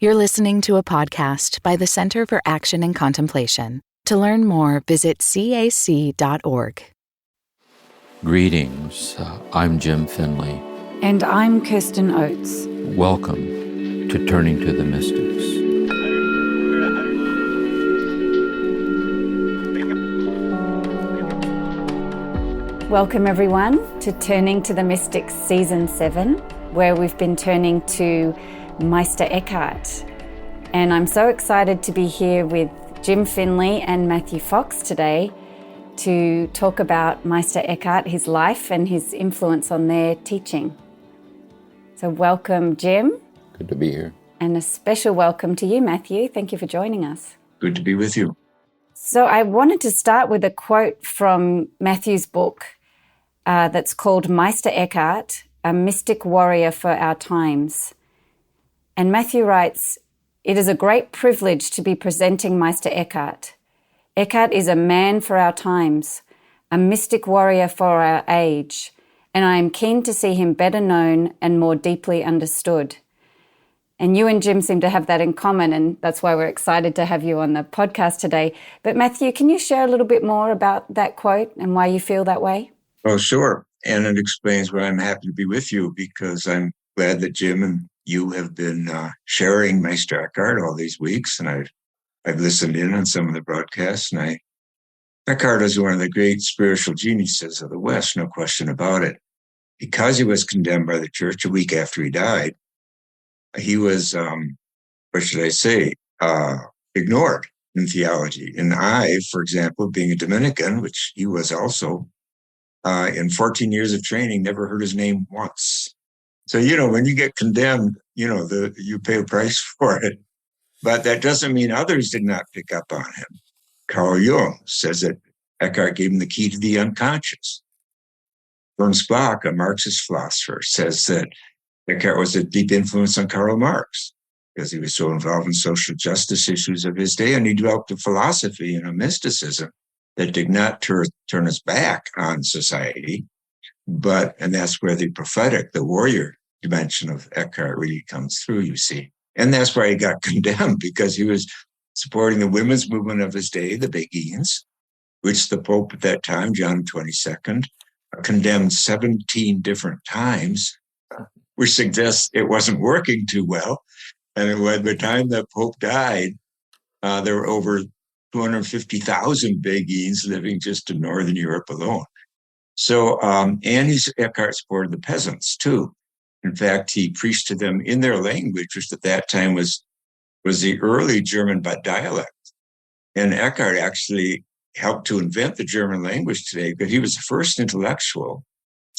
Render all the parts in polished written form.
You're listening to a podcast by the Center for Action and Contemplation. To learn more, visit cac.org. Greetings. I'm Jim Finley. And I'm Kirsten Oates. Welcome to Turning to the Mystics. Welcome, everyone, to Turning to the Mystics Season 7, where we've been turning to Meister Eckhart. And I'm so excited to be here with Jim Finley and Matthew Fox today to talk about Meister Eckhart, his life and his influence on their teaching. So welcome, Jim. Good to be here. And a special welcome to you, Matthew. Thank you for joining us. Good to be with you. So I wanted to start with a quote from Matthew's book that's called Meister Eckhart, a Mystic Warrior for Our Times. And Matthew writes, "It is a great privilege to be presenting Meister Eckhart. Eckhart is a man for our times, a mystic warrior for our age, and I am keen to see him better known and more deeply understood." And you and Jim seem to have that in common, and that's why we're excited to have you on the podcast today. But Matthew, can you share a little bit more about that quote and why you feel that way? Oh, sure. And it explains why I'm happy to be with you, because I'm glad that Jim and you have been sharing Meister Eckhart all these weeks, and I've listened in on some of the broadcasts, and Eckhart is one of the great spiritual geniuses of the West, no question about it. Because he was condemned by the church a week after he died, he was, ignored in theology. And I, for example, being a Dominican, which he was also, in 14 years of training, never heard his name once. So, when you get condemned, you pay a price for it. But that doesn't mean others did not pick up on him. Carl Jung says that Eckhart gave him the key to the unconscious. Ernst Bloch, a Marxist philosopher, says that Eckhart was a deep influence on Karl Marx because he was so involved in social justice issues of his day, and he developed a philosophy and a mysticism that did not turn us back on society, and that's where the prophetic, the warrior dimension of Eckhart really comes through, you see. And that's why he got condemned, because he was supporting the women's movement of his day, the Beguines, which the Pope at that time, John XXII, condemned 17 different times, which suggests it wasn't working too well. And by the time the Pope died, there were over 250,000 Beguines living just in Northern Europe alone. So, and Eckhart supported the peasants too. In fact, he preached to them in their language, which at that time was the early German dialect. And Eckhart actually helped to invent the German language today, but he was the first intellectual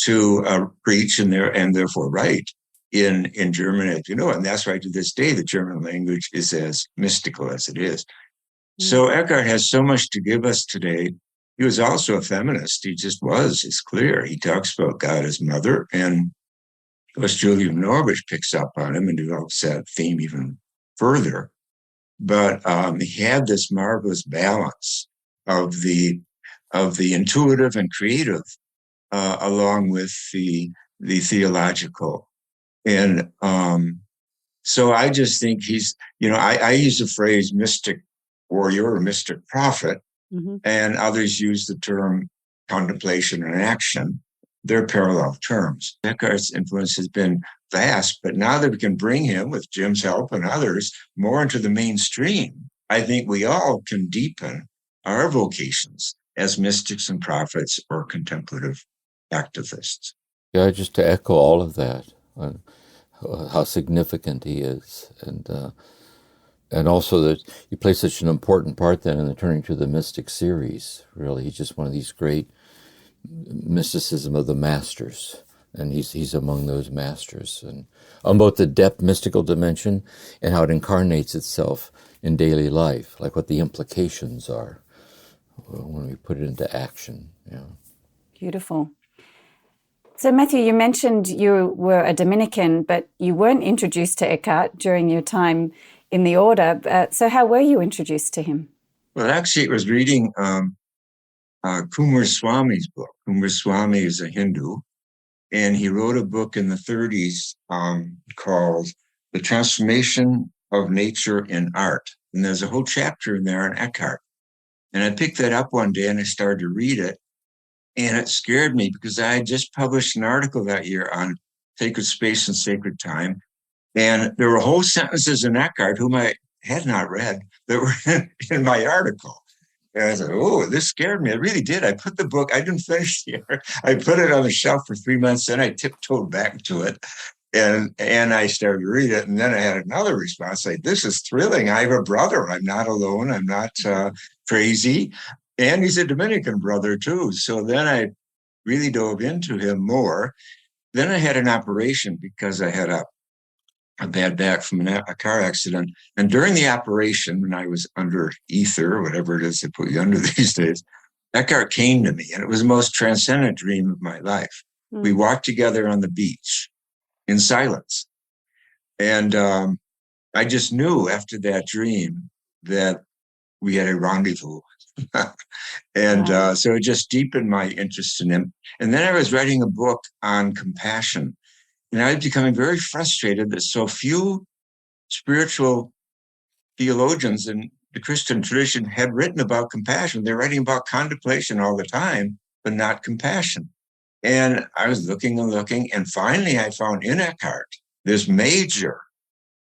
to preach and therefore write in German, as you know. And that's why to this day, the German language is as mystical as it is. Mm-hmm. So Eckhart has so much to give us today. He was also a feminist. He just was. It's clear. He talks about God as mother, and of course, Julian Norwich picks up on him and develops that theme even further. But he had this marvelous balance of the intuitive and creative, along with the theological. And so I just think he's, I use the phrase mystic warrior or mystic prophet, mm-hmm. and others use the term contemplation and action. They're parallel terms. Eckhart's influence has been vast, but now that we can bring him, with Jim's help and others, more into the mainstream, I think we all can deepen our vocations as mystics and prophets or contemplative activists. Yeah, just to echo all of that, how significant he is, and also that he plays such an important part then in the Turning to the Mystic series. Really, he's just one of these great mysticism of the masters, and he's among those masters, and on both the depth mystical dimension and how it incarnates itself in daily life, like what the implications are when we put it into action. Yeah. Beautiful. So Matthew, you mentioned you were a Dominican, but you weren't introduced to Eckhart during your time in the order. So how were you introduced to him? Well, actually, it was reading Kumar Swami's book. Kumar Swami is a Hindu, and he wrote a book in the 30s called The Transformation of nature and art. And there's a whole chapter in there on Eckhart. And I picked that up one day and I started to read it. And it scared me because I had just published an article that year on sacred space and sacred time. And there were whole sentences in Eckhart, whom I had not read, that were in my article. And I said, oh, this scared me. It really did. I put the book, I didn't finish the art. I put it on the shelf for 3 months. Then I tiptoed back to it. And I started to read it. And then I had another response like, this is thrilling. I have a brother. I'm not alone. I'm not crazy. And he's a Dominican brother, too. So then I really dove into him more. Then I had an operation because I had a bad back from a car accident. And during the operation, when I was under ether, or whatever it is they put you under these days, Eckhart came to me. And it was the most transcendent dream of my life. Mm. We walked together on the beach in silence. And I just knew after that dream that we had a rendezvous. And so it just deepened my interest in him. And then I was writing a book on compassion. And I was becoming very frustrated that so few spiritual theologians in the Christian tradition had written about compassion. They're writing about contemplation all the time, but not compassion. And I was looking and looking, and finally I found in Eckhart this major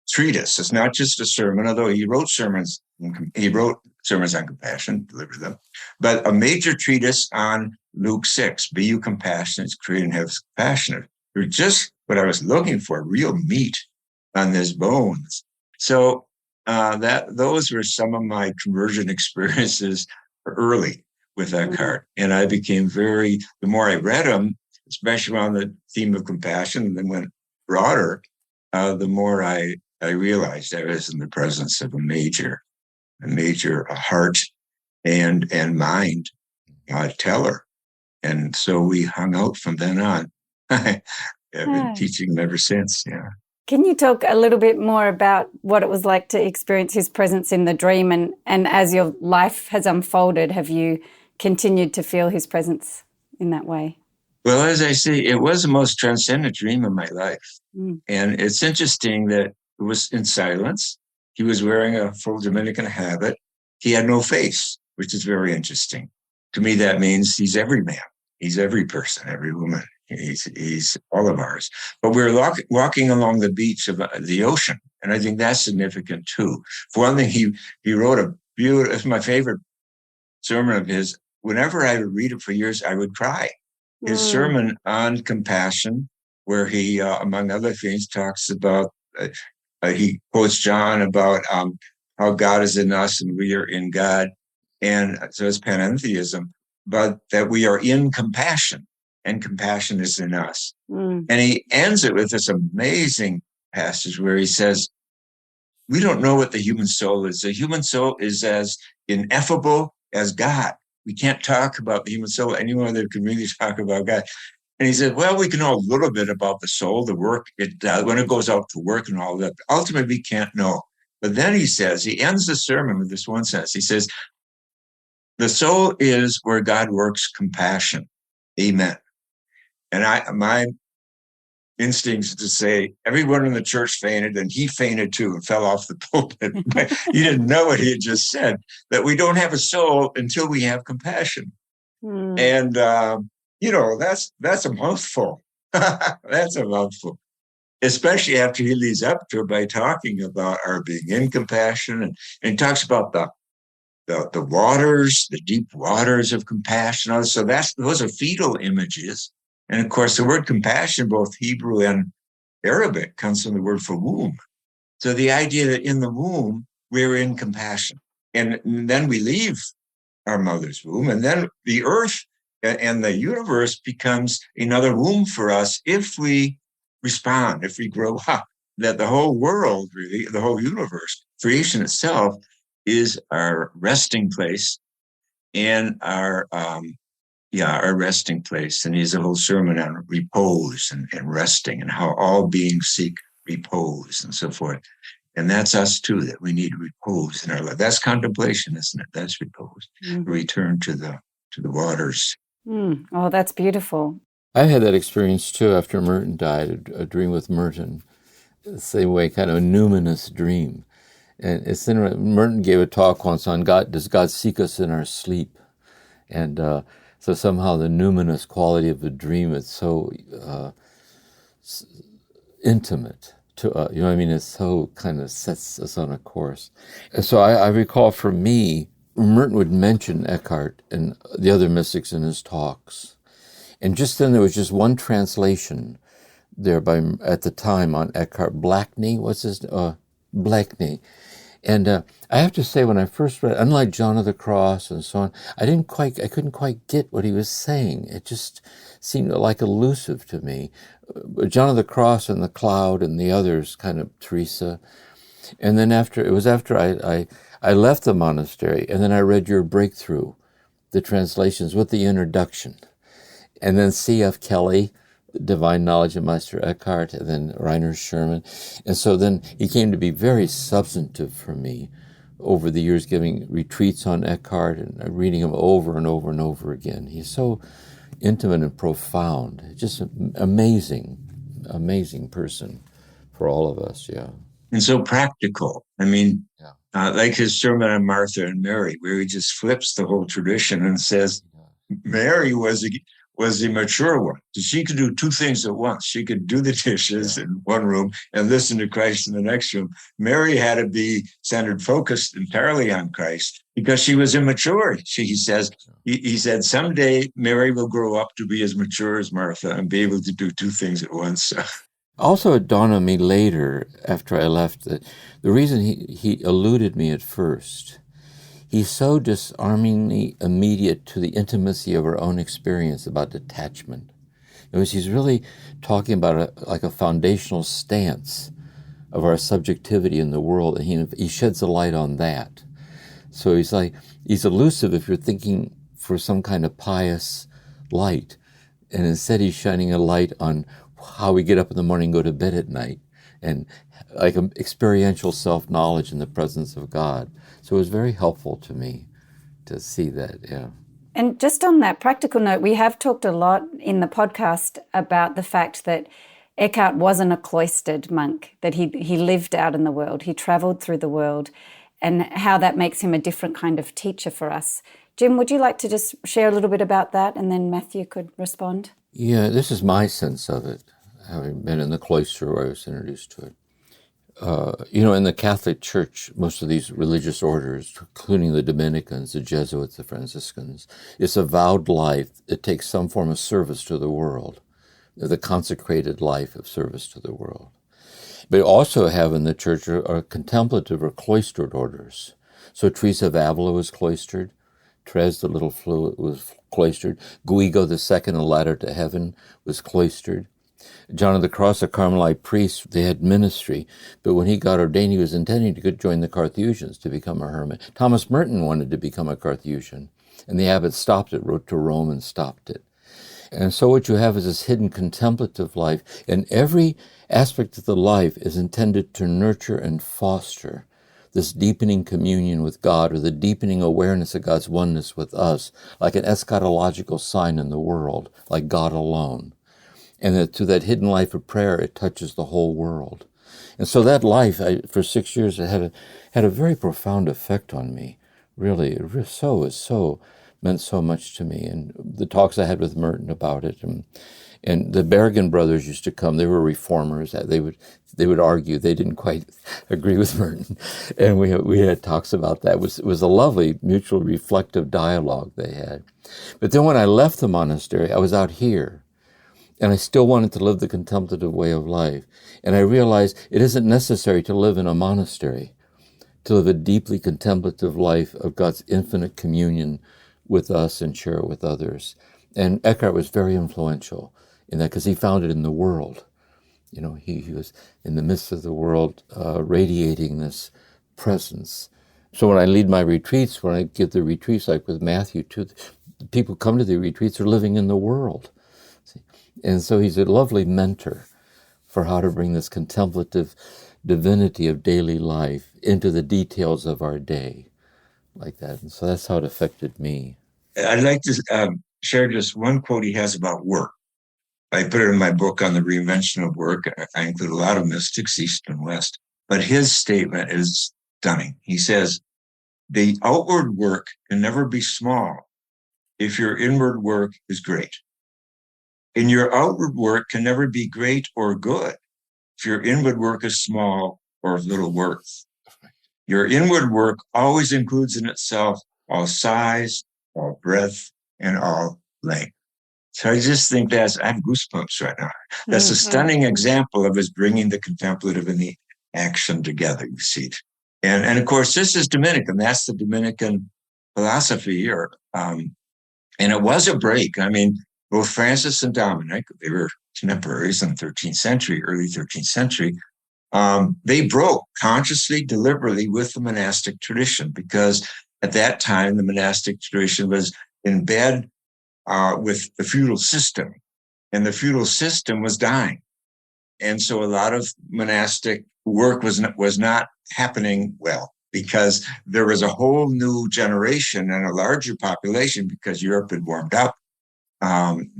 treatise. It's not just a sermon, although he wrote sermons. He wrote sermons on compassion, delivered them, but a major treatise on Luke 6, be you compassionate, create and have compassionate. It was just what I was looking for, real meat on his bones. So those were some of my conversion experiences early with Eckhart. And I became the more I read him, especially on the theme of compassion, and then went broader, the more I realized I was in the presence of a major heart and mind teller. And so we hung out from then on. I've been teaching him ever since. Yeah. Can you talk a little bit more about what it was like to experience his presence in the dream? And as your life has unfolded, have you continued to feel his presence in that way? Well, as I say, it was the most transcendent dream of my life. Mm. And it's interesting that it was in silence. He was wearing a full Dominican habit. He had no face, which is very interesting. To me, that means he's every man. He's every person, every woman. He's all of ours. But we were walking along the beach of the ocean, and I think that's significant too. For one thing, he wrote a beautiful, it's my favorite sermon of his. Whenever I would read it for years, I would cry. His sermon on compassion, where he, among other things, talks about, he quotes John about how God is in us and we are in God. And so it's panentheism, but that we are in compassion and compassion is in us. Mm. And he ends it with this amazing passage where he says, we don't know what the human soul is. The human soul is as ineffable as God. We can't talk about the human soul anymore than can really talk about God. And he said, well, we can know a little bit about the soul, the work it does, when it goes out to work and all that. Ultimately, we can't know. But then he says, he ends the sermon with this one sentence. He says, the soul is where God works compassion. Amen. And my instincts to say, everyone in the church fainted, and he fainted too and fell off the pulpit. He didn't know what he had just said, that we don't have a soul until we have compassion. Mm. And, that's a mouthful. That's a mouthful. Especially after he leads up to it by talking about our being in compassion. And he talks about the waters, the deep waters of compassion. So those are fetal images. And of course, the word compassion, both Hebrew and Arabic, comes from the word for womb. So the idea that in the womb, we're in compassion. And then we leave our mother's womb, and then the earth and the universe becomes another womb for us if we respond, if we grow up. That the whole world, really, the whole universe, creation itself, is our resting place and our resting place. And he has a whole sermon on repose and resting and how all beings seek repose and so forth. And that's us too, that we need repose in our life. That's contemplation, isn't it? That's repose. Mm-hmm. Return to the waters. Mm. Oh, that's beautiful. I had that experience too after Merton died, a dream with Merton. the same way, kind of a numinous dream. And it's interesting. Merton gave a talk once on God. Does God seek us in our sleep? And so somehow the numinous quality of the dream is so intimate to us. You know what I mean? It so kind of sets us on a course. And so I recall for me, Merton would mention Eckhart and the other mystics in his talks. And just then there was just one translation there at the time on Eckhart, Blackney. Blackney. And I have to say, when I first read, unlike John of the Cross and so on, I couldn't quite get what he was saying. It just seemed like elusive to me. John of the Cross and the Cloud and the others, kind of Teresa. And then after I left the monastery, and then I read your Breakthrough, the translations with the introduction. And then C.F. Kelly, Divine Knowledge of Meister Eckhart, and then Rainer Sherman. And so then he came to be very substantive for me over the years, giving retreats on Eckhart and reading him over and over and over again. He's so intimate and profound. Just an amazing person for all of us, yeah. And so practical. I mean, like his sermon on Martha and Mary, where he just flips the whole tradition and says, Mary was the mature one. She could do two things at once. She could do the dishes in one room and listen to Christ in the next room. Mary had to be centered, focused entirely on Christ because she was immature. He said, someday Mary will grow up to be as mature as Martha and be able to do two things at once. Also, it dawned on me later, after I left, that the reason he eluded me at first, he's so disarmingly immediate to the intimacy of our own experience about detachment. He's really talking about a foundational stance of our subjectivity in the world, and he sheds a light on that. So he's elusive if you're thinking for some kind of pious light, and instead he's shining a light on how we get up in the morning and go to bed at night, and like an experiential self-knowledge in the presence of God. So it was very helpful to me to see that, yeah. And just on that practical note, we have talked a lot in the podcast about the fact that Eckhart wasn't a cloistered monk, that he lived out in the world, he traveled through the world, and how that makes him a different kind of teacher for us. Jim, would you like to just share a little bit about that, and then Matthew could respond? Yeah, this is my sense of it, having been in the cloister where I was introduced to it. In the Catholic Church, most of these religious orders, including the Dominicans, the Jesuits, the Franciscans, it's a vowed life that takes some form of service to the world, the consecrated life of service to the world. But also have in the Church are contemplative or cloistered orders. So Teresa of Avila was cloistered, Therese, the little fluid, was cloistered, Guigo II, a ladder to heaven, was cloistered. John of the Cross, a Carmelite priest, they had ministry, but when he got ordained, he was intending to join the Carthusians to become a hermit. Thomas Merton wanted to become a Carthusian, and the abbot stopped it, wrote to Rome and stopped it. And so what you have is this hidden contemplative life, and every aspect of the life is intended to nurture and foster this deepening communion with God, or the deepening awareness of God's oneness with us, like an eschatological sign in the world, like God alone. And that through that hidden life of prayer, it touches the whole world. And so that life, for 6 years, it had a very profound effect on me. Really, it so meant so much to me. And the talks I had with Merton about it, and the Bergen brothers used to come. They were reformers. They would argue. They didn't quite agree with Merton, and we had talks about that. It was a lovely mutual reflective dialogue they had. But then when I left the monastery, I was out here. And I still wanted to live the contemplative way of life. And I realized it isn't necessary to live in a monastery to live a deeply contemplative life of God's infinite communion with us and share it with others. And Eckhart was very influential in that because he found it in the world. He was in the midst of the world, radiating this presence. So when I lead my retreats, when I give the retreats, like with Matthew, too, the people who come to the retreats are living in the world. And so he's a lovely mentor for how to bring this contemplative divinity of daily life into the details of our day, like that. And so that's how it affected me. I'd like to share just one quote he has about work. I put it in my book on the reinvention of work. I include a lot of mystics, East and West, but his statement is stunning. He says, the outward work can never be small if your inward work is great. And your outward work can never be great or good if your inward work is small or of little worth. Your inward work always includes in itself all size, all breadth, and all length. So I just think I have goosebumps right now. That's a stunning example of us bringing the contemplative and the action together, you see. And of course, this is Dominican. That's the Dominican philosophy here. And it was a break. I mean, both Francis and Dominic, they were contemporaries in the 13th century, early 13th century. They broke consciously, deliberately with the monastic tradition, because at that time, the monastic tradition was in bed with the feudal system, and the feudal system was dying. And so a lot of monastic work was not happening well, because there was a whole new generation and a larger population, because Europe had warmed up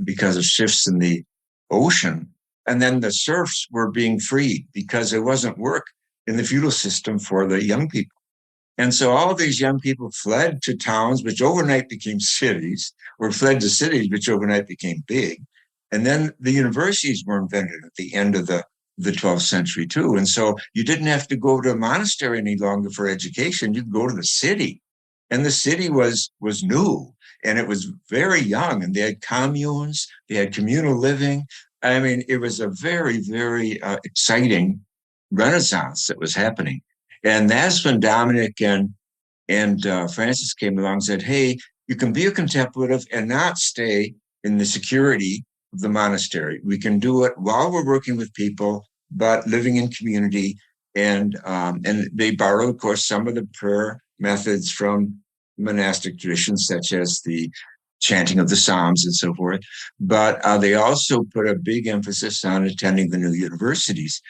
because of shifts in the ocean. And then the serfs were being freed because there wasn't work in the feudal system for the young people. And so all of these young people fled to towns, which overnight became cities, or fled to cities, which overnight became big. And then the universities were invented at the end of the 12th century too. And so you didn't have to go to a monastery any longer for education. You could go to the city. And the city was new, and it was very young, and they had communes, they had communal living. I mean, it was a very, very exciting renaissance that was happening. And that's when Dominic and Francis came along and said, hey, you can be a contemplative and not stay in the security of the monastery. We can do it while we're working with people, but living in community. And they borrowed, of course, some of the prayer methods from monastic traditions, such as the chanting of the Psalms and so forth. But they also put a big emphasis on attending the new universities.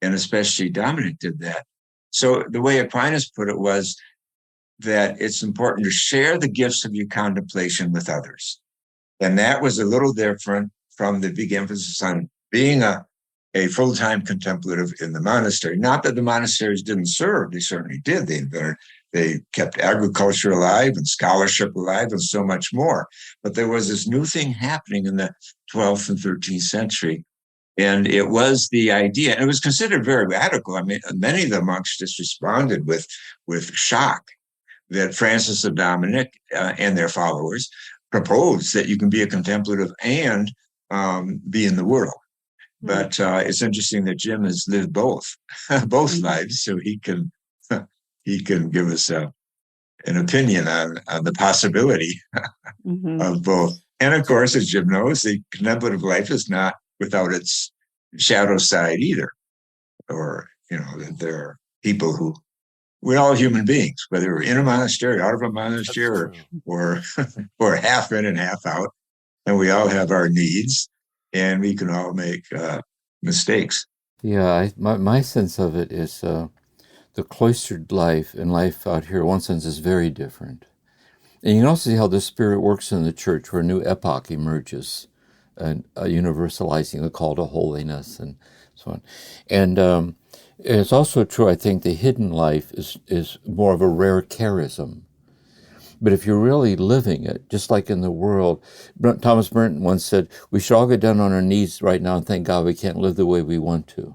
And especially Dominic did that. So the way Aquinas put it was that it's important to share the gifts of your contemplation with others. And that was a little different from the big emphasis on being a full-time contemplative in the monastery. Not that the monasteries didn't serve, they certainly did. They kept agriculture alive and scholarship alive and so much more. But there was this new thing happening in the 12th and 13th century. And it was the idea, and it was considered very radical. I mean, many of the monks just responded with shock that Francis and Dominic and their followers proposed that you can be a contemplative and be in the world. But it's interesting that Jim has lived both lives, so he can give us an opinion on the possibility of both. And of course, as Jim knows, the contemplative life is not without its shadow side either. Or, that there are people who, we're all human beings, whether we're in a monastery, out of a monastery, or half in and half out. And we all have our needs, and we can all make mistakes. Yeah, my sense of it is the cloistered life and life out here, in one sense, is very different. And you can also see how the Spirit works in the church, where a new epoch emerges, and universalizing the call to holiness and so on. And it's also true, I think, the hidden life is more of a rare charism. But if you're really living it, just like in the world, Thomas Merton once said, we should all get down on our knees right now and thank God we can't live the way we want to.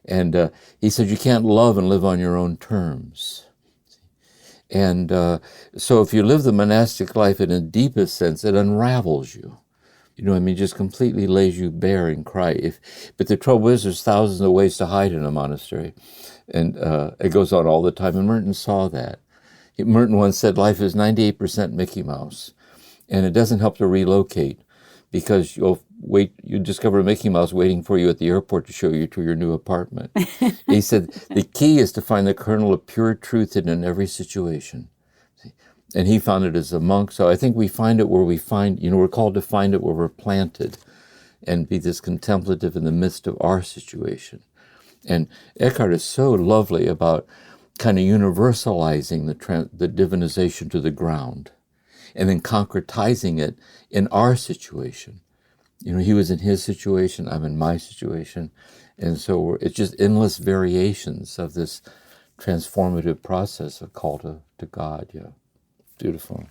And he said, you can't love and live on your own terms. And so if you live the monastic life in a deepest sense, it unravels you. Just completely lays you bare and cry. But the trouble is, there's thousands of ways to hide in a monastery. And it goes on all the time. And Merton saw that. Merton once said, life is 98% Mickey Mouse. And it doesn't help to relocate, because you discover a Mickey Mouse waiting for you at the airport to show you to your new apartment. He said, the key is to find the kernel of pure truth in every situation. And he found it as a monk. So I think we find it where we find, we're called to find it where we're planted and be this contemplative in the midst of our situation. And Eckhart is so lovely about kind of universalizing the divinization to the ground and then concretizing it in our situation. He was in his situation, I'm in my situation. And so it's just endless variations of this transformative process of call to God. Yeah, beautiful.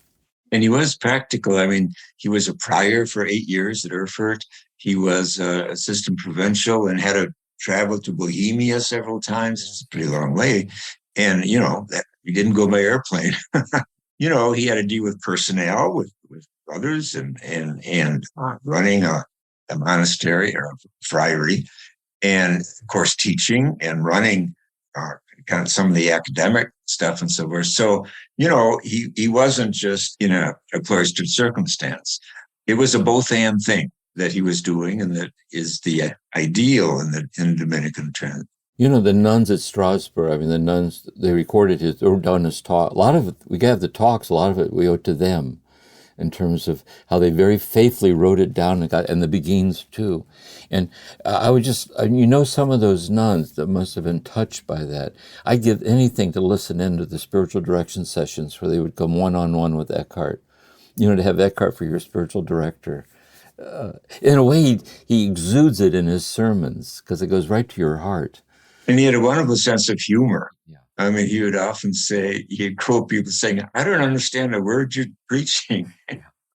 And he was practical. I mean, he was a prior for 8 years at Erfurt. He was assistant provincial and had to travel to Bohemia several times. It's a pretty long way. And, he didn't go by airplane. He had to deal with personnel, with others, and running a monastery or a friary, and of course teaching and running kind of some of the academic stuff and so forth. So, he wasn't just in a cloistered circumstance. It was a both and thing that he was doing, and that is the ideal in the Dominican trend. The nuns at Strasbourg, the nuns, they recorded or done his talk. A lot of it, we have the talks, a lot of it we owe to them in terms of how they very faithfully wrote it down and the beginnings too. And I would just, some of those nuns that must have been touched by that. I'd give anything to listen into the spiritual direction sessions where they would come one-on-one with Eckhart, to have Eckhart for your spiritual director. In a way, he exudes it in his sermons because it goes right to your heart. And he had a wonderful sense of humor. Yeah. He would often say, he'd quote people saying, "I don't understand a word you're preaching."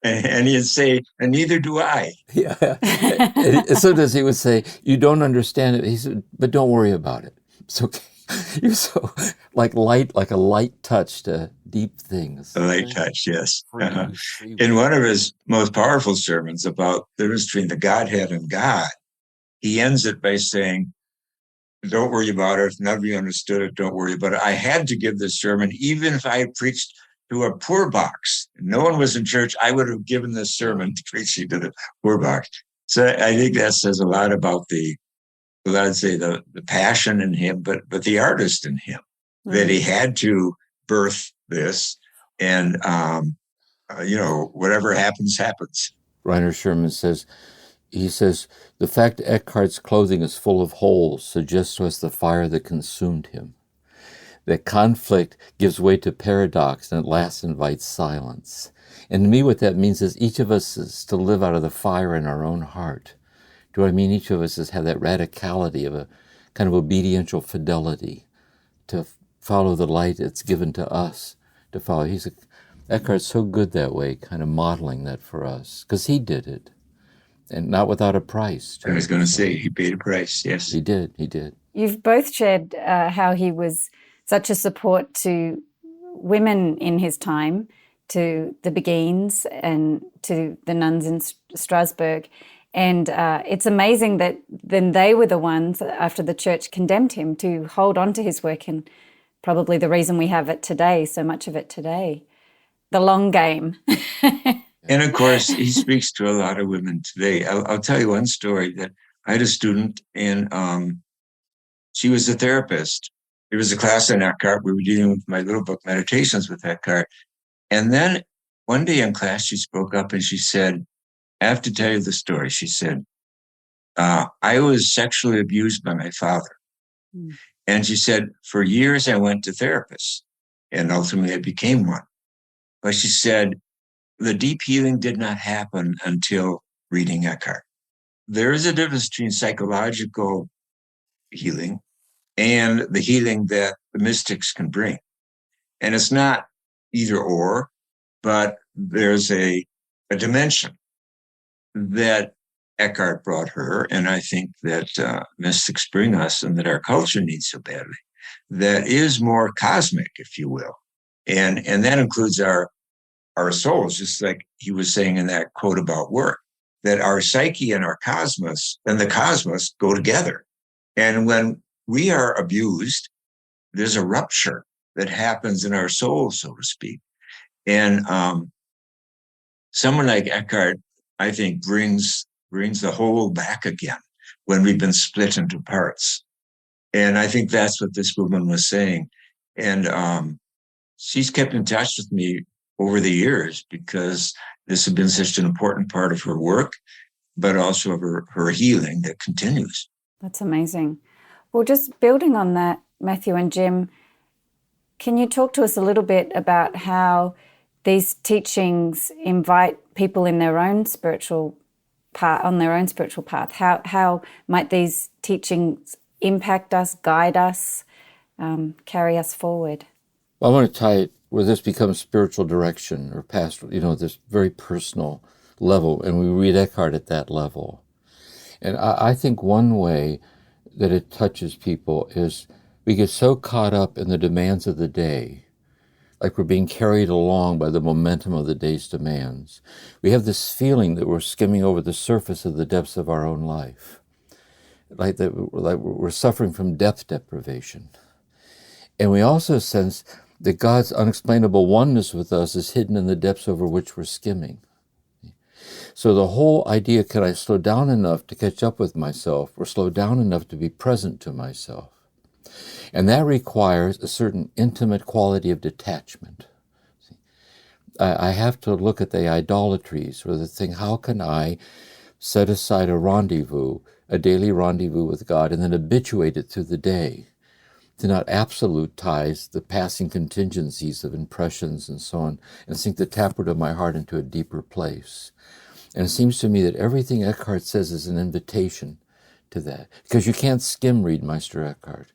And he'd say, "And neither do I." Yeah. And sometimes he would say, "You don't understand it." He said, "But don't worry about it. It's okay." You're so like a light touch to deep things. A light touch, yes. In one of his most powerful sermons about the difference between the Godhead and God, he ends it by saying, "Don't worry about it. If none of you understood it, don't worry about it. I had to give this sermon, even if I had preached to a poor box. No one was in church. I would have given this sermon preaching to the poor box." So I think that says a lot about the passion in him, but the artist in him, that he had to birth this, and whatever happens, happens. Rainer Sherman says, the fact Eckhart's clothing is full of holes suggests to us the fire that consumed him. That conflict gives way to paradox and at last invites silence. And to me what that means is each of us is to live out of the fire in our own heart. Do I mean each of us has had that radicality of a kind of obediential fidelity to follow the light that's given to us to follow. Eckhart's so good that way, kind of modeling that for us, because he did it. And not without a price. I was going to say, he paid a price, yes. He did. You've both shared how he was such a support to women in his time, to the Beguines and to the nuns in Strasbourg. And it's amazing that then they were the ones, after the church condemned him, to hold on to his work, and probably the reason we have it today, so much of it today. The long game. And of course, he speaks to a lot of women today. I'll tell you one story that I had a student, and she was a therapist. There was a class in Eckhart. We were dealing with my little book, Meditations with Eckhart. And then one day in class, she spoke up and she said, "I have to tell you the story." She said, "I was sexually abused by my father." And she said, "For years, I went to therapists, and ultimately I became one." But she said, the deep healing did not happen until reading Eckhart. There is a difference between psychological healing and the healing that the mystics can bring. And it's not either or, but there's a dimension that Eckhart brought her, and I think that mystics bring us, and that our culture needs so badly, that is more cosmic, if you will. And that includes our souls, just like he was saying in that quote about work, that our psyche and our cosmos and the cosmos go together. And when we are abused, there's a rupture that happens in our soul, so to speak. And someone like Eckhart, I think, brings the whole back again when we've been split into parts. And I think that's what this woman was saying. And she's kept in touch with me over the years, because this has been such an important part of her work, but also of her healing that continues. That's amazing. Well, just building on that, Matthew and Jim, can you talk to us a little bit about how these teachings invite people in their own spiritual path, on their own spiritual path? How might these teachings impact us, guide us, carry us forward? Well, I want to tie it where this becomes spiritual direction or pastoral, this very personal level, and we read Eckhart at that level. And I think one way that it touches people is we get so caught up in the demands of the day, like we're being carried along by the momentum of the day's demands. We have this feeling that we're skimming over the surface of the depths of our own life, like we're suffering from depth deprivation. And we also sense that God's unexplainable oneness with us is hidden in the depths over which we're skimming. So the whole idea, can I slow down enough to catch up with myself, or slow down enough to be present to myself? And that requires a certain intimate quality of detachment. I have to look at the idolatries, or the thing, how can I set aside a daily rendezvous with God, and then habituate it through the day, to not absolutize the passing contingencies of impressions and so on, and sink the taproot of my heart into a deeper place. And it seems to me that everything Eckhart says is an invitation to that, because you can't skim read Meister Eckhart.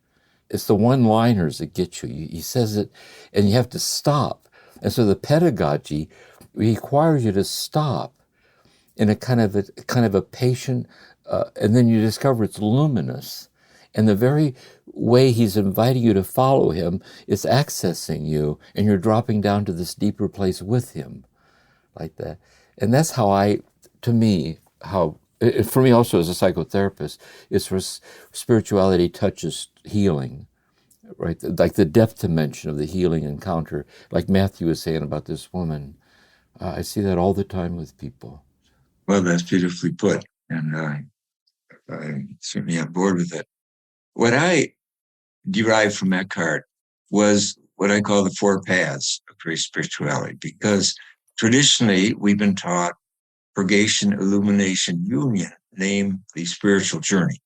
It's the one-liners that get you. He says it, and you have to stop. And so the pedagogy requires you to stop in a kind of a patient, and then you discover it's luminous. And the very way he's inviting you to follow him is accessing you, and you're dropping down to this deeper place with him, like that. And that's how for me also as a psychotherapist, is where spirituality touches healing, right? Like the depth dimension of the healing encounter, like Matthew was saying about this woman. I see that all the time with people. Well, that's beautifully put, and I'm certainly on board with it. What I derived from Eckhart was what I call the four paths of great spirituality, because traditionally we've been taught purgation, illumination, union, name the spiritual journey.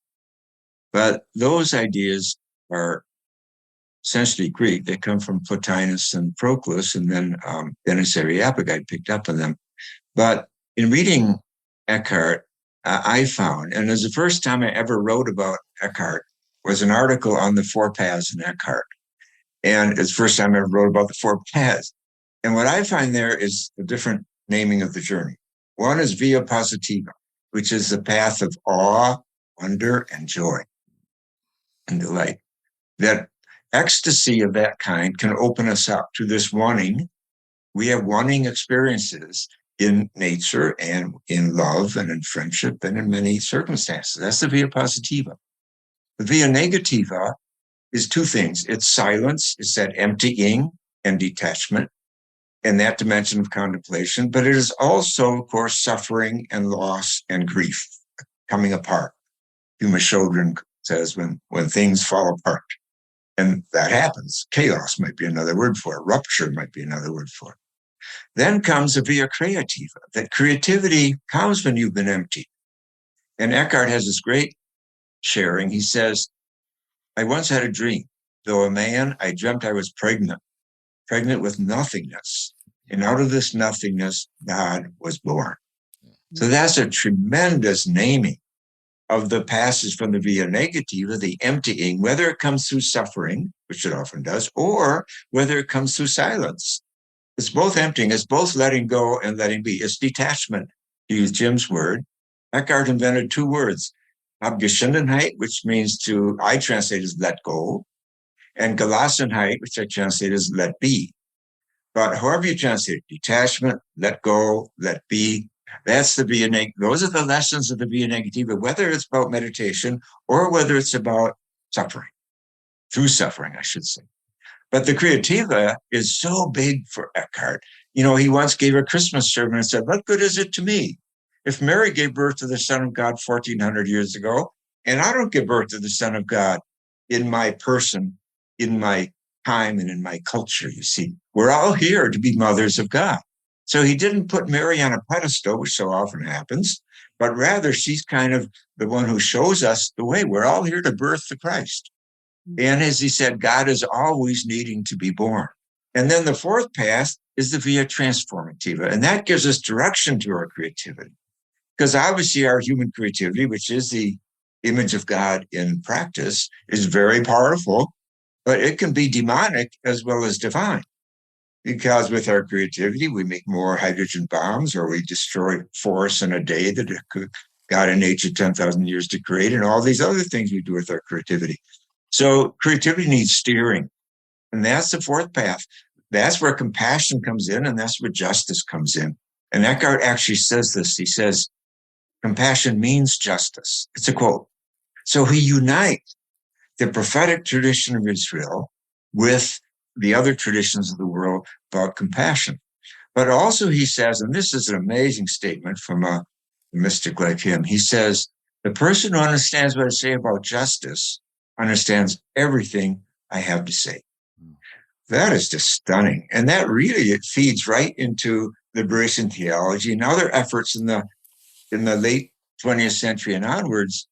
But those ideas are essentially Greek. They come from Plotinus and Proclus, and then Denis Areopagite picked up on them. But in reading Eckhart, I found, and it was the first time I ever wrote about Eckhart, was an article on the four paths in Eckhart. And it's the first time I ever wrote about the four paths. And what I find there is the different naming of the journey. One is via positiva, which is the path of awe, wonder, and joy and delight. That ecstasy of that kind can open us up to this wanting. We have wanting experiences in nature and in love and in friendship and in many circumstances. That's the via positiva. The via negativa is two things. It's silence, it's that emptying and detachment and that dimension of contemplation, but it is also, of course, suffering and loss and grief coming apart. Huma Shodron says when things fall apart, and that happens. Chaos might be another word for it. Rupture might be another word for it. Then comes a via creativa, that creativity comes when you've been emptied. And Eckhart has this great sharing. He says, I once had a dream. Though a man, I dreamt I was pregnant with nothingness. And out of this nothingness, God was born. So that's a tremendous naming of the passage from the via negativa, the emptying, whether it comes through suffering, which it often does, or whether it comes through silence. It's both emptying, it's both letting go and letting be. It's detachment, to use Jim's word. Eckhart invented two words, Abgeschiedenheit, which means I translate as let go, and Gelassenheit, which I translate as let be. But however you translate it, detachment, let go, let be, that's the via negativa. Those are the lessons of the via negativa, whether it's about meditation or whether it's about suffering, through suffering, I should say. But the creativa is so big for Eckhart. He once gave a Christmas sermon and said, what good is it to me if Mary gave birth to the Son of God 1,400 years ago, and I don't give birth to the Son of God in my person, in my time, and in my culture, you see. We're all here to be mothers of God. So he didn't put Mary on a pedestal, which so often happens, but rather she's kind of the one who shows us the way. We're all here to birth the Christ. And as he said, God is always needing to be born. And then the fourth path is the via transformativa. And that gives us direction to our creativity. Because obviously our human creativity, which is the image of God in practice, is very powerful, but it can be demonic as well as divine. Because with our creativity, we make more hydrogen bombs, or we destroy forests in a day that God in nature 10,000 years to create, and all these other things we do with our creativity. So creativity needs steering. And that's the fourth path. That's where compassion comes in, and that's where justice comes in. And Eckhart actually says this. He says, compassion means justice. It's a quote. So he unites the prophetic tradition of Israel with the other traditions of the world about compassion. But also he says, and this is an amazing statement from a mystic like him, he says, the person who understands what I say about justice understands everything I have to say. That is just stunning. And that really, it feeds right into liberation theology and other efforts in the late 20th century and onwards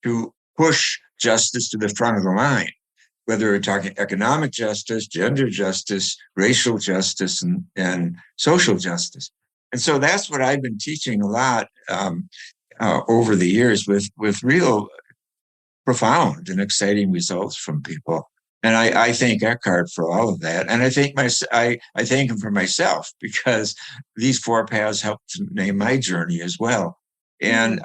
to push justice to the front of the line, whether we're talking economic justice, gender justice, racial justice, and social justice. And so that's what I've been teaching a lot over the years with real profound and exciting results from people. And I thank Eckhart for all of that. And I thank I thank him for myself, because these four paths helped to name my journey as well. And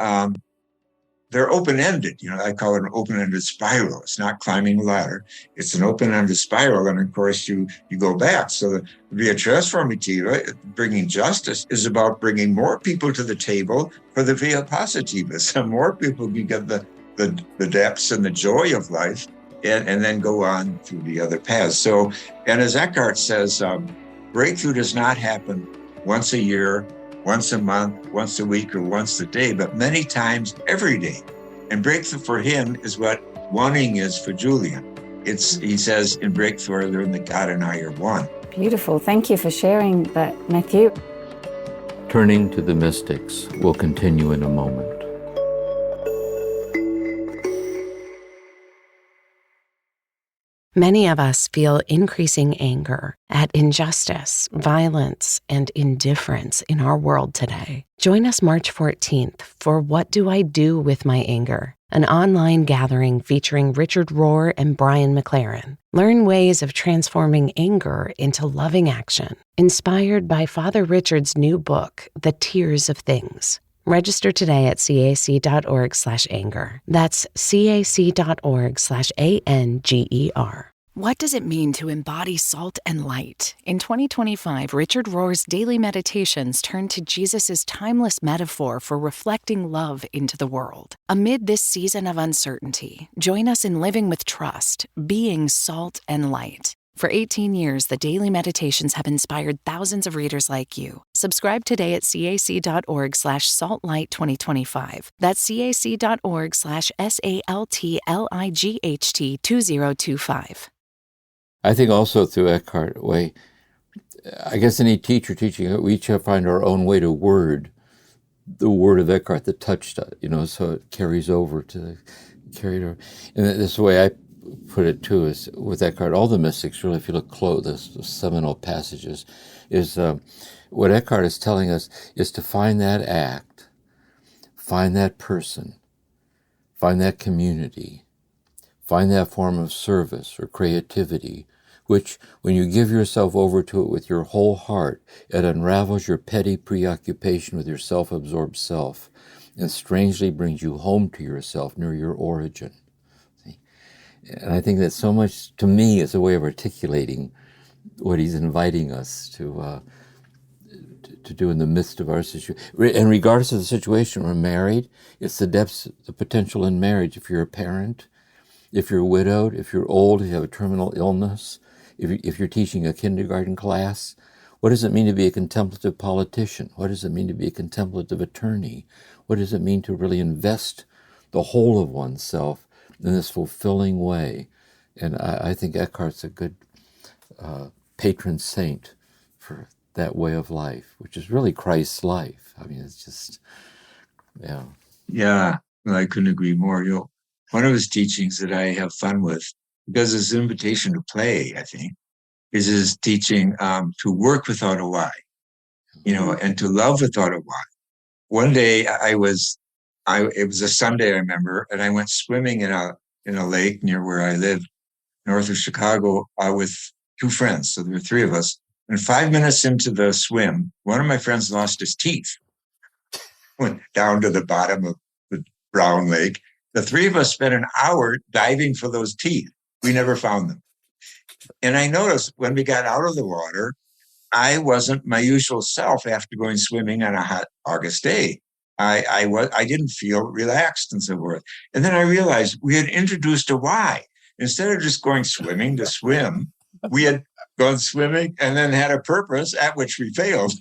they're open-ended. I call it an open-ended spiral. It's not climbing a ladder. It's an open-ended spiral. And of course, you go back. So the via transformativa, bringing justice, is about bringing more people to the table for the via positiva. So more people can get the depths and the joy of life, and then go on through the other paths. So, and as Eckhart says, breakthrough does not happen once a year, once a month, once a week, or once a day, but many times every day. And breakthrough for him is what wanting is for Julian. He says in breakthrough, I learned that God and I are one. Beautiful. Thank you for sharing that, Matthew. Turning to the mystics will continue in a moment. Many of us feel increasing anger at injustice, violence, and indifference in our world today. Join us March 14th for What Do I Do With My Anger? An online gathering featuring Richard Rohr and Brian McLaren. Learn ways of transforming anger into loving action, inspired by Father Richard's new book, The Tears of Things. Register today at cac.org/anger. That's cac.org/ANGER. What does it mean to embody salt and light? In 2025, Richard Rohr's daily meditations turn to Jesus' timeless metaphor for reflecting love into the world. Amid this season of uncertainty, join us in living with trust, being salt and light. For 18 years, the daily meditations have inspired thousands of readers like you. Subscribe today at cac.org/saltlight2025. That's cac.org/SALTLIGHT2025. I think also through Eckhart way, I guess any teacher teaching, we each have to find our own way to word the word of Eckhart that touched us, so it carries over to carry it over. And this way I put it too is with Eckhart, all the mystics really, if you look close, the seminal passages, is what Eckhart is telling us is to find that act, find that person, find that community, find that form of service or creativity, which, when you give yourself over to it with your whole heart, it unravels your petty preoccupation with your self-absorbed self and strangely brings you home to yourself near your origin. See? And I think that so much, to me, is a way of articulating what he's inviting us to do in the midst of our situation. And regardless of the situation, we're married, it's the depths, the potential in marriage. If you're a parent, if you're widowed, if you're old, if you have a terminal illness, if you're teaching a kindergarten class, what does it mean to be a contemplative politician? What does it mean to be a contemplative attorney? What does it mean to really invest the whole of oneself in this fulfilling way? And I think Eckhart's a good patron saint for that way of life, which is really Christ's life. I mean, it's just, yeah. Yeah, well, I couldn't agree more. One of his teachings that I have fun with, because it's an invitation to play, I think, is his teaching to work without a why, and to love without a why. one day it was a Sunday, I remember, and I went swimming in a lake near where I live, north of Chicago, with two friends. So there were three of us. And 5 minutes into the swim, one of my friends lost his teeth, went down to the bottom of the brown lake. The three of us spent an hour diving for those teeth. We never found them. And I noticed when we got out of the water, I wasn't my usual self after going swimming on a hot August day. I didn't feel relaxed and so forth. And then I realized we had introduced a why. Instead of just going swimming to swim, we had gone swimming and then had a purpose at which we failed.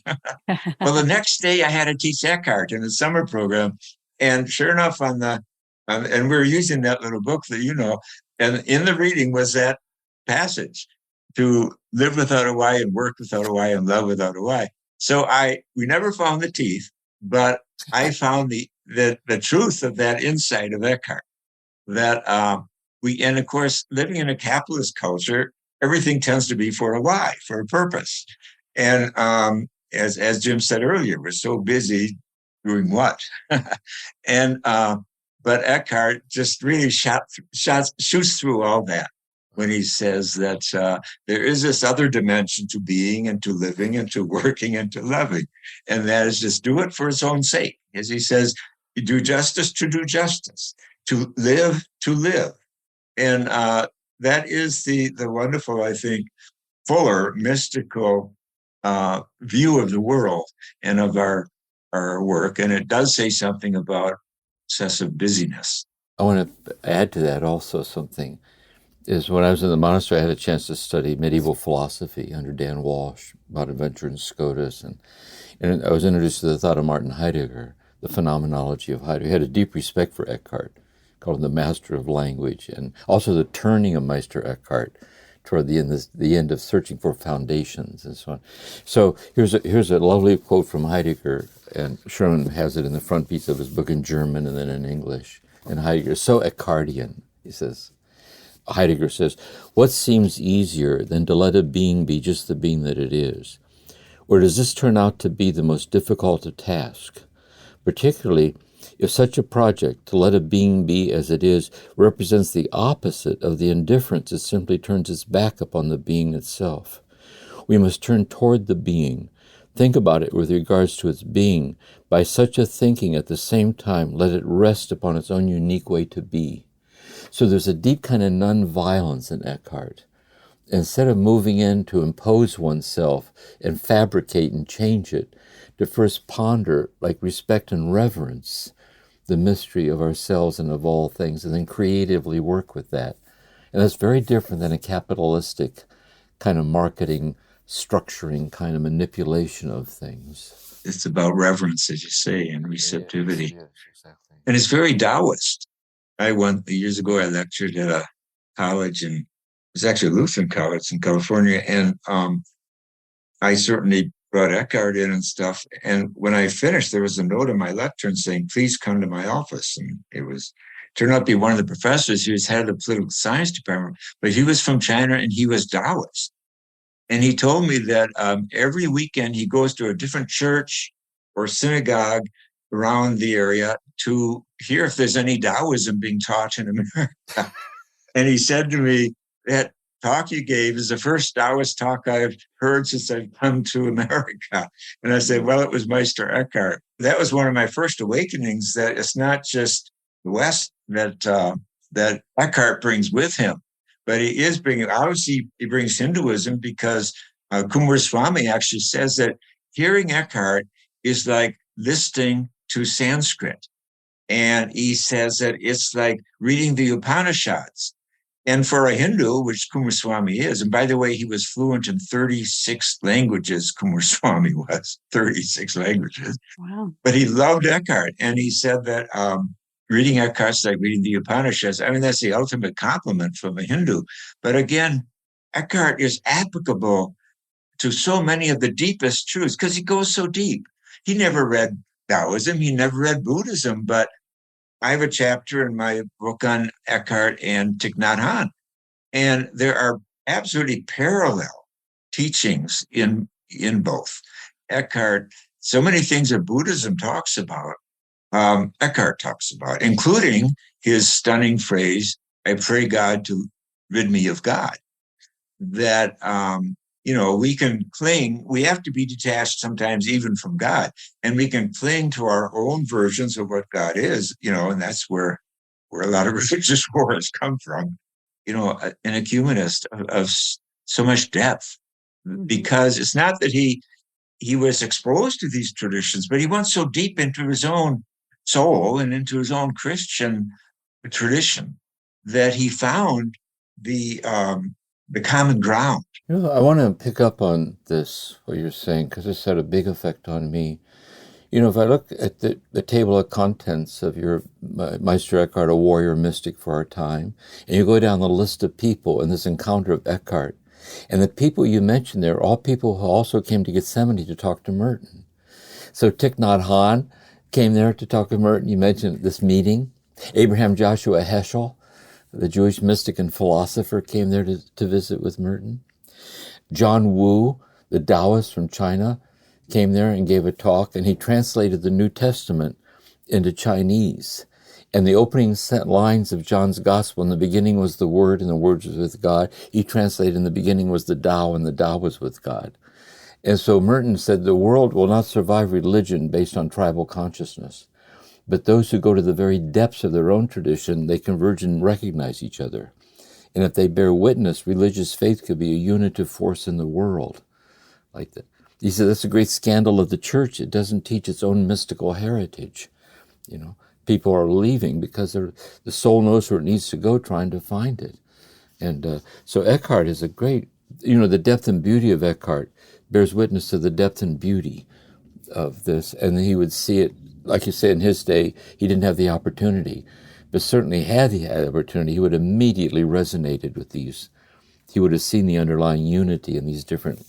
Well, the next day I had to teach Eckhart in the summer program. And sure enough, and we were using that little book that you know, and in the reading was that passage, to live without a why and work without a why and love without a why. So we never found the teeth, but I found the truth of that insight of Eckhart, that and of course, living in a capitalist culture, everything tends to be for a why, for a purpose. And as Jim said earlier, we're so busy doing what? And but Eckhart just really shoots through all that when he says that there is this other dimension to being and to living and to working and to loving. And that is just do it for its own sake. As he says, you do justice to do justice, to live to live. And that is the wonderful, I think, fuller, mystical view of the world and of our work. And it does say something about excessive busyness. I want to add to that also something. Is when I was in the monastery, I had a chance to study medieval philosophy under Dan Walsh, Bonaventure and Scotus, and I was introduced to the thought of Martin Heidegger, the phenomenology of Heidegger. I had a deep respect for Eckhart, called him the master of language, and also the turning of Meister Eckhart toward the end of searching for foundations and so on. So here's a lovely quote from Heidegger, and Sherman has it in the front piece of his book in German and then in English. And Heidegger is so Eckhartian, he says. Heidegger says, what seems easier than to let a being be just the being that it is? Or does this turn out to be the most difficult of tasks? Particularly if such a project, to let a being be as it is, represents the opposite of the indifference it simply turns its back upon the being itself. We must turn toward the being, think about it with regards to its being, by such a thinking at the same time let it rest upon its own unique way to be. So there's a deep kind of non-violence in Eckhart. Instead of moving in to impose oneself and fabricate and change it, to first ponder, like respect and reverence, the mystery of ourselves and of all things, and then creatively work with that. And that's very different than a capitalistic kind of marketing, structuring kind of manipulation of things. It's about reverence, as you say, and receptivity. Yes, exactly. And it's very Taoist. Years ago, I lectured at a college, and it was actually a Lutheran college in California. And I certainly brought Eckhart in and stuff. And when I finished, there was a note in my lectern saying, please come to my office. And turned out to be one of the professors. He was head of the political science department, but he was from China and he was Taoist. And he told me that every weekend he goes to a different church or synagogue around the area to hear if there's any Taoism being taught in America. And he said to me, that talk you gave is the first Taoist talk I've heard since I've come to America. And I said, well, it was Meister Eckhart. That was one of my first awakenings, that it's not just the West that Eckhart brings with him, but he is bringing, obviously he brings Hinduism, because Coomaraswamy actually says that hearing Eckhart is like listening to Sanskrit. And he says that it's like reading the Upanishads. And for a Hindu, which Coomaraswamy is, and by the way, he was fluent in 36 languages, Coomaraswamy was, 36 languages. Wow. But he loved Eckhart. And he said that reading Eckhart's like reading the Upanishads. I mean, that's the ultimate compliment from a Hindu. But again, Eckhart is applicable to so many of the deepest truths because he goes so deep. He never read Taoism, he never read Buddhism, but I have a chapter in my book on Eckhart and Thich Nhat Hanh, and there are absolutely parallel teachings in both. Eckhart so many things that Buddhism talks about, Eckhart talks about, including his stunning phrase, I pray God to rid me of God. That, we can cling, we have to be detached sometimes even from God, and we can cling to our own versions of what God is, and that's where a lot of religious wars come from, an ecumenist of so much depth, because it's not that he was exposed to these traditions, but he went so deep into his own soul and into his own Christian tradition that he found the common ground. I want to pick up on this, what you're saying, because it's had a big effect on me. If I look at the table of contents of your Meister Eckhart, a warrior mystic for our time, and you go down the list of people in this encounter of Eckhart, and the people you mentioned there are all people who also came to Gethsemane to talk to Merton. So Thich Nhat Hanh came there to talk to Merton. You mentioned this meeting. Abraham Joshua Heschel, the Jewish mystic and philosopher, came there to visit with Merton. John Wu, the Taoist from China, came there and gave a talk, and he translated the New Testament into Chinese. And the opening lines of John's Gospel, in the beginning was the Word, and the Word was with God. He translated, in the beginning was the Tao, and the Tao was with God. And so Merton said, the world will not survive religion based on tribal consciousness. But those who go to the very depths of their own tradition, they converge and recognize each other. And if they bear witness, religious faith could be a unitive force in the world. Like that. He said that's a great scandal of the church. It doesn't teach its own mystical heritage. People are leaving because the soul knows where it needs to go, trying to find it. And so Eckhart is a great, the depth and beauty of Eckhart bears witness to the depth and beauty of this. And he would see it, like you say, in his day, he didn't have the opportunity, but certainly had he had the opportunity, he would have immediately resonated with these. He would have seen the underlying unity in these different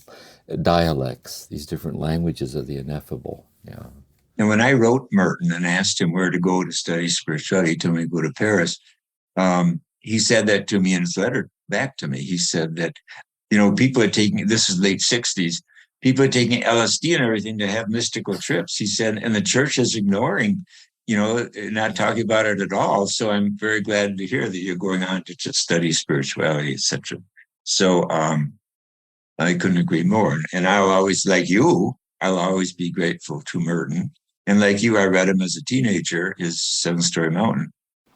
dialects, these different languages of the ineffable. Yeah. And when I wrote Merton and asked him where to go to study spirituality, he told me to go to Paris. He said that to me in his letter back to me. He said that, people are taking, this is late 60s, people are taking LSD and everything to have mystical trips. He said, and the church is ignoring, not talking about it at all. So I'm very glad to hear that you're going on to just study spirituality, etc. So I couldn't agree more. And I'll always, like you, I'll always be grateful to Merton. And like you, I read him as a teenager, his 7-Story Mountain.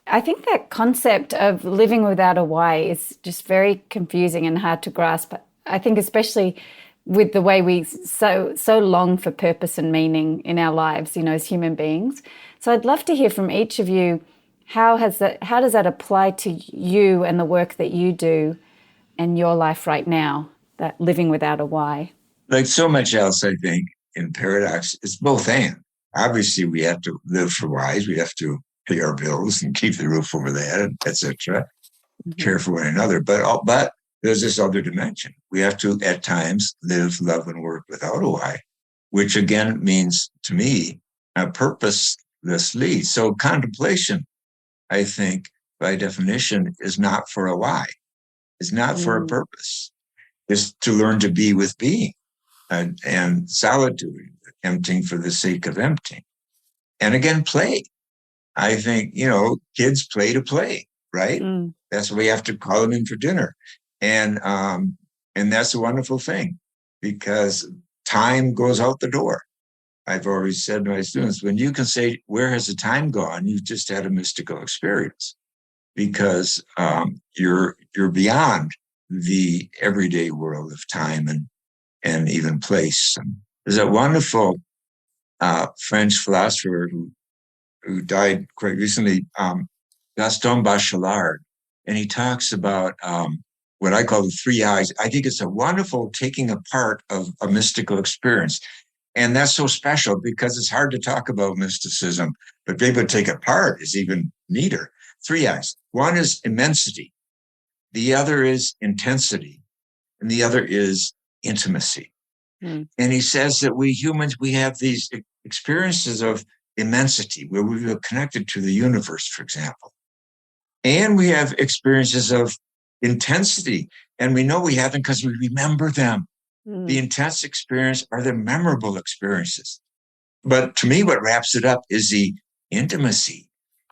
I think that concept of living without a why is just very confusing and hard to grasp. I think especially with the way we so long for purpose and meaning in our lives, as human beings. So I'd love to hear from each of you, how does that apply to you and the work that you do in your life right now, that living without a why? Like so much else, I think, in Paradox, it's both and. Obviously, we have to live for whys. We have to pay our bills and keep the roof over the head, etc. Care for one another. But there's this other dimension. We have to, at times, live, love, and work without a why, which again means, to me, purposelessly. So contemplation, I think, by definition, is not for a why. It's not for a purpose. It's to learn to be with being and solitude, emptying for the sake of emptying. And again, play. I think, kids play to play, right? That's why we have to call them in for dinner. And that's a wonderful thing because time goes out the door. I've always said to my students, when you can say, where has the time gone? You've just had a mystical experience because you're beyond the everyday world of time and even place. And there's a wonderful French philosopher who died quite recently, Gaston Bachelard, and he talks about what I call the 3 eyes. I think it's a wonderful taking apart of a mystical experience. And that's so special because it's hard to talk about mysticism, but maybe to take it apart is even neater. 3 eyes. One is immensity. The other is intensity. And the other is intimacy. And he says that we humans, we have these experiences of immensity where we feel connected to the universe, for example. And we have experiences of intensity. And we know we have them because we remember them. The intense experience are the memorable experiences. But to me, what wraps it up is the intimacy.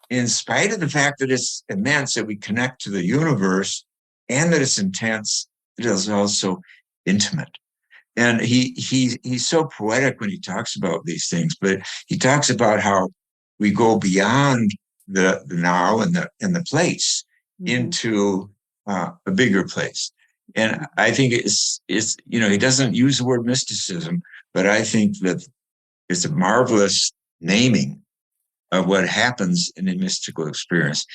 In spite of the fact that it's immense, that we connect to the universe, and that it's intense, it is also intimate. And he's so poetic when he talks about these things, but he talks about how we go beyond the now and the place into a bigger place. And I think it's he doesn't use the word mysticism, but I think that it's a marvelous naming of what happens in a mystical experience: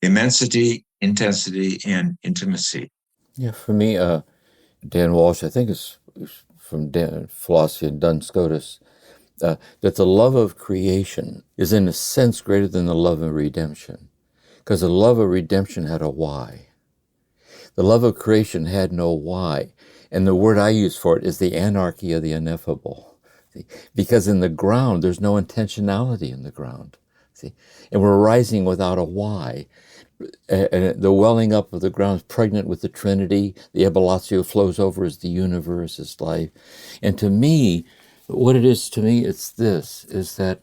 immensity, intensity, and intimacy. Yeah, for me, Dan Walsh, I think it's from Philosophy and Duns Scotus, that the love of creation is in a sense greater than the love of redemption, because the love of redemption had a why. The love of creation had no why, and the word I use for it is the anarchy of the ineffable. See? Because in the ground, there's no intentionality in the ground. See? And we're rising without a why. And the welling up of the ground is pregnant with the Trinity. The ebollatio flows over as the universe, as life. And to me, what it is to me, it's this, is that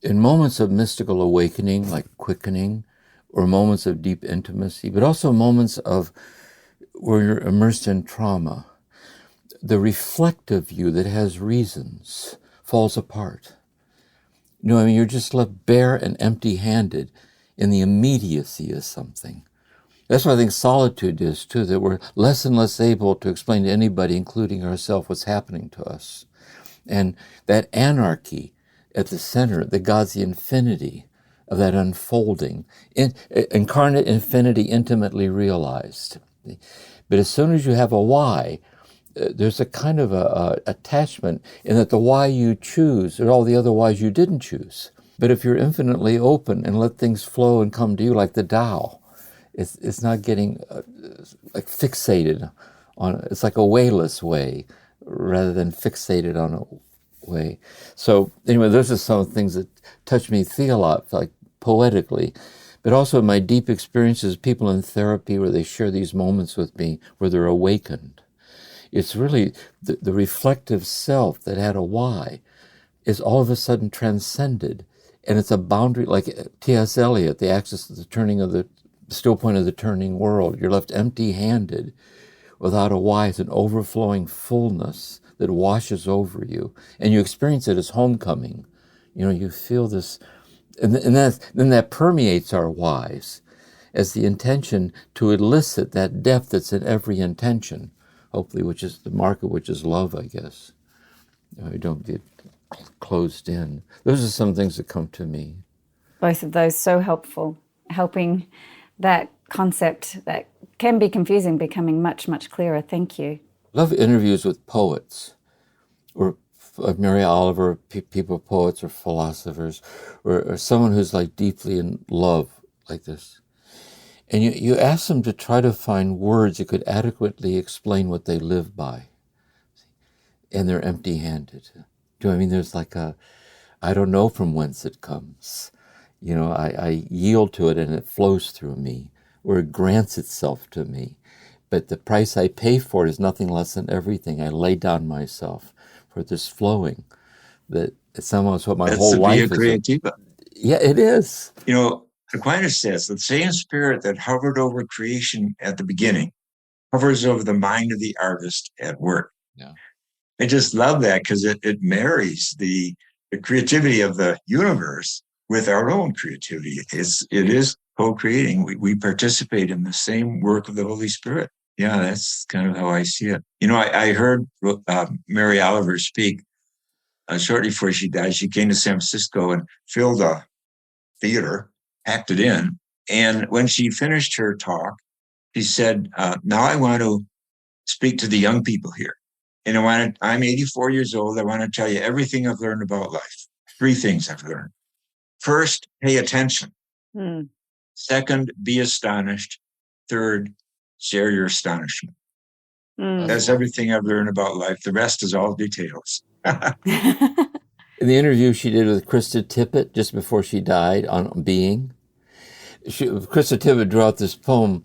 in moments of mystical awakening, like quickening, or moments of deep intimacy, but also moments of where you're immersed in trauma, the reflective you that has reasons falls apart. You're just left bare and empty-handed in the immediacy of something. That's what I think solitude is, too, that we're less and less able to explain to anybody, including ourselves, what's happening to us. And that anarchy at the center, that God's the infinity of that unfolding, incarnate infinity intimately realized. But as soon as you have a why, there's a kind of a attachment in that the why you choose are all the other whys you didn't choose. But if you're infinitely open and let things flow and come to you like the Tao, it's not getting like fixated on. It's like a wayless way rather than fixated on a way. So anyway, those are some things that touch me like poetically, but also in my deep experiences, people in therapy where they share these moments with me where they're awakened. It's really the reflective self that had a why is all of a sudden transcended. And it's a boundary, like T.S. Eliot, the axis of the turning of the still point of the turning world. You're left empty-handed without a why. It's an overflowing fullness that washes over you. And you experience it as homecoming. You feel this, and then that permeates our whys as the intention to elicit that depth that's in every intention, hopefully, which is the mark of which is love, I guess. You don't get closed in. Those are some things that come to me. Both of those so helpful, helping that concept that can be confusing becoming much, much clearer. Thank you. I love interviews with poets, or Mary Oliver, people, poets or philosophers, or someone who's like deeply in love like this. And you ask them to try to find words that could adequately explain what they live by. And they're empty-handed. There's like I don't know from whence it comes. I yield to it and it flows through me, or it grants itself to me. But the price I pay for it is nothing less than everything. I lay down myself for this flowing. That it's almost what my That's whole life is. Creativa. Yeah, it is. Aquinas says the same spirit that hovered over creation at the beginning hovers over the mind of the artist at work. Yeah. I just love that because it marries the creativity of the universe with our own creativity. It is co-creating. We participate in the same work of the Holy Spirit. Yeah, that's kind of how I see it. I heard Mary Oliver speak shortly before she died. She came to San Francisco and filled a theater, packed it in. And when she finished her talk, she said, now I want to speak to the young people here. And I'm 84 years old. I want to tell you everything I've learned about life. 3 things I've learned. First, pay attention. Second, be astonished. Third, share your astonishment. That's everything I've learned about life. The rest is all details. In the interview she did with Krista Tippett just before she died on Being, Krista Tippett drew out this poem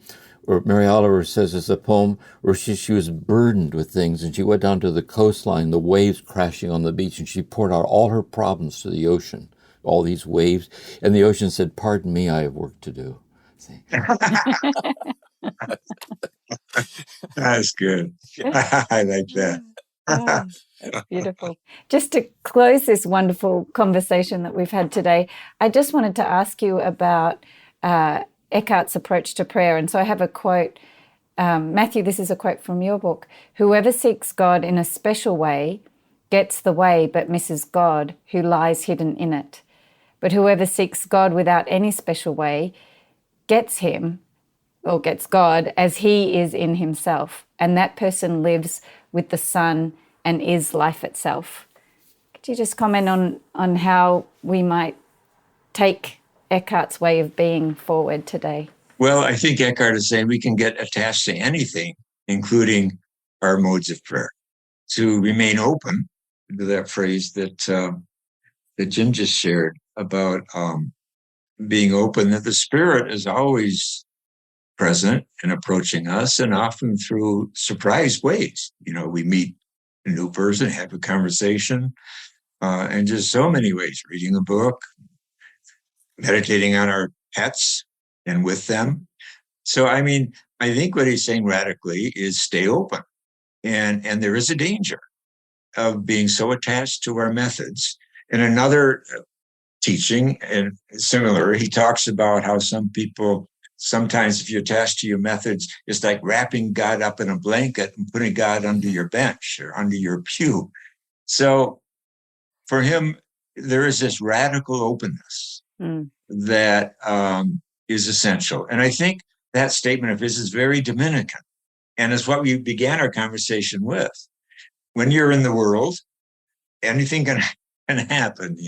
or Mary Oliver says it's a poem where she was burdened with things, and she went down to the coastline, the waves crashing on the beach, and she poured out all her problems to the ocean, all these waves, and the ocean said, "Pardon me, I have work to do." See? That's good. I like that. Oh, that's beautiful. Just to close this wonderful conversation that we've had today, I just wanted to ask you about Eckhart's approach to prayer. And so I have a quote. Matthew, this is a quote from your book. "Whoever seeks God in a special way gets the way but misses God who lies hidden in it. But whoever seeks God without any special way gets him or gets God as he is in himself. And that person lives with the Son and is life itself." Could you just comment on how we might take Eckhart's way of being forward today? Well, I think Eckhart is saying we can get attached to anything, including our modes of prayer. To remain open, to that phrase that Jim just shared about being open, that the Spirit is always present and approaching us, and often through surprise ways. We meet a new person, have a conversation, and just so many ways, reading a book, meditating on our pets and with them. So, I think what he's saying radically is stay open. And there is a danger of being so attached to our methods. In another teaching, and similar, he talks about how some people, sometimes if you're attached to your methods, it's like wrapping God up in a blanket and putting God under your bench or under your pew. So for him, there is this radical openness that is essential. And I think that statement of his is very Dominican, and is what we began our conversation with. When you're in the world, anything can happen,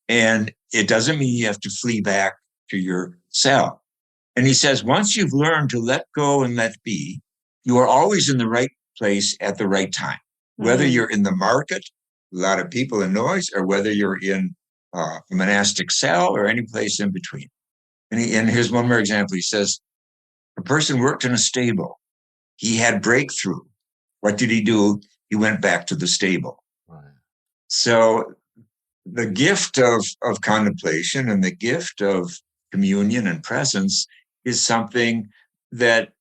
and it doesn't mean you have to flee back to your cell. And he says, once you've learned to let go and let be, you are always in the right place at the right time, whether you're in the market, a lot of people and noise, or whether you're in a monastic cell or any place in between. And here's one more example. He says, a person worked in a stable. He had breakthrough. What did he do? He went back to the stable. Right. So the gift of contemplation and the gift of communion and presence is something that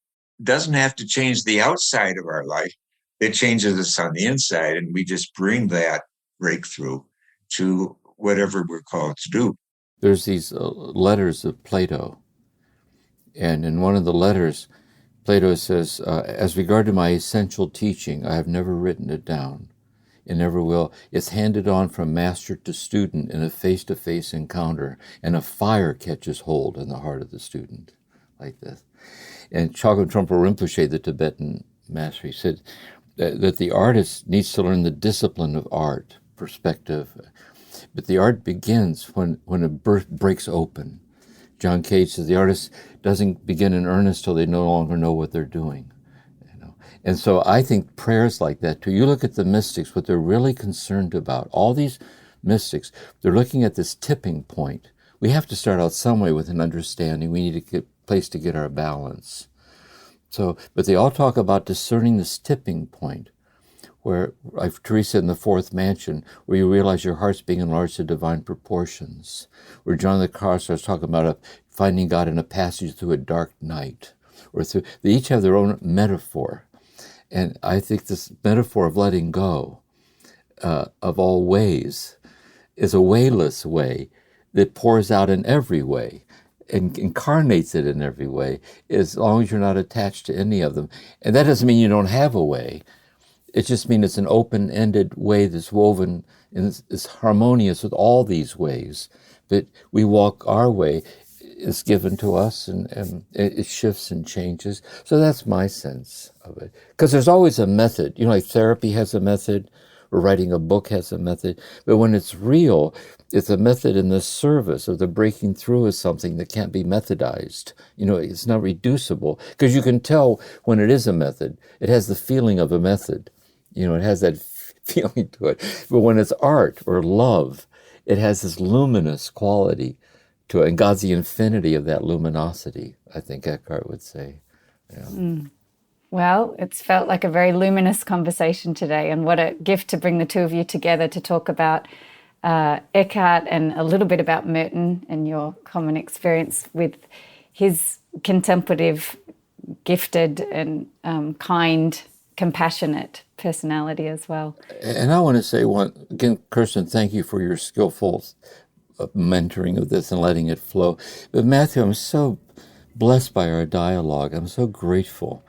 doesn't have to change the outside of our life. It changes us on the inside, and we just bring that breakthrough to whatever we're called to do. There's these letters of Plato, and in one of the letters, Plato says, as regard to my essential teaching, I have never written it down, and never will. It's handed on from master to student in a face-to-face encounter, and a fire catches hold in the heart of the student, like this. And Chogyam Trungpa Rinpoche, the Tibetan master, he said that the artist needs to learn the discipline of art, perspective, but the art begins when a birth breaks open. John Cage says the artist doesn't begin in earnest till they no longer know what they're doing. And so I think prayers like that too. You look at the mystics, what they're really concerned about. All these mystics, they're looking at this tipping point. We have to start out some way with an understanding. We need to get a place to get our balance. So, but they all talk about discerning this tipping point, where, like Teresa in the Fourth Mansion, where you realize your heart's being enlarged to divine proportions. Where John the Cross was talking about finding God in a passage through a dark night. Or through, they each have their own metaphor. And I think this metaphor of letting go of all ways is a wayless way that pours out in every way and incarnates it in every way, as long as you're not attached to any of them. And that doesn't mean you don't have a way. It just means it's an open-ended way that's woven and is harmonious with all these ways. That we walk our way is given to us, and it shifts and changes. So that's my sense of it. Because there's always a method. Like therapy has a method, or writing a book has a method. But when it's real, it's a method in the service of the breaking through of something that can't be methodized. It's not reducible. Because you can tell when it is a method. It has the feeling of a method. It has that feeling to it. But when it's art or love, it has this luminous quality to it. And God's the infinity of that luminosity, I think Eckhart would say. Yeah. Well, it's felt like a very luminous conversation today, and what a gift to bring the two of you together to talk about Eckhart and a little bit about Merton and your common experience with his contemplative, gifted and kind, compassionate personality as well. And I want to say again, Kirsten, thank you for your skillful mentoring of this and letting it flow. But Matthew, I'm so blessed by our dialogue. I'm so grateful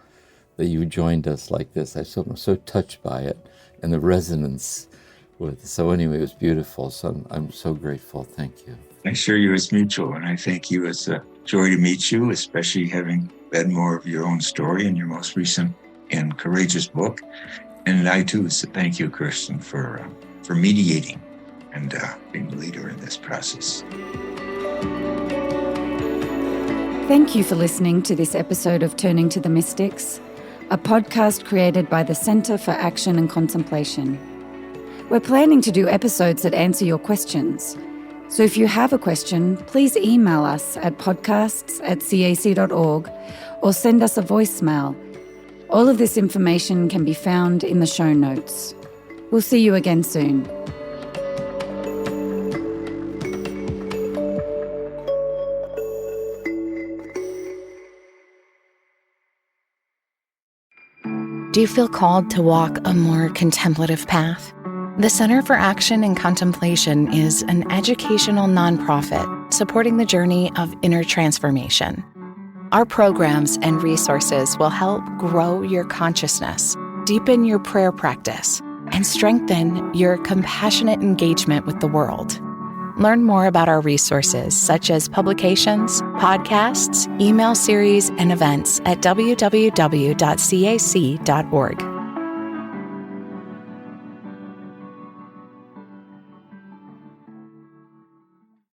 that you joined us like this. I'm so touched by it and the resonance with it. So anyway, it was beautiful. So I'm so grateful. Thank you. I assure you it's mutual, and I thank you. It's a joy to meet you, especially having read more of your own story in your most recent and courageous book. And I too thank you, Kirsten, for mediating and being the leader in this process. Thank you for listening to this episode of Turning to the Mystics, a podcast created by the Center for Action and Contemplation. We're planning to do episodes that answer your questions. So if you have a question, please email us at podcasts@cac.org or send us a voicemail. All of this information can be found in the show notes. We'll see you again soon. Do you feel called to walk a more contemplative path? The Center for Action and Contemplation is an educational nonprofit supporting the journey of inner transformation. Our programs and resources will help grow your consciousness, deepen your prayer practice, and strengthen your compassionate engagement with the world. Learn more about our resources, such as publications, podcasts, email series, and events at www.cac.org.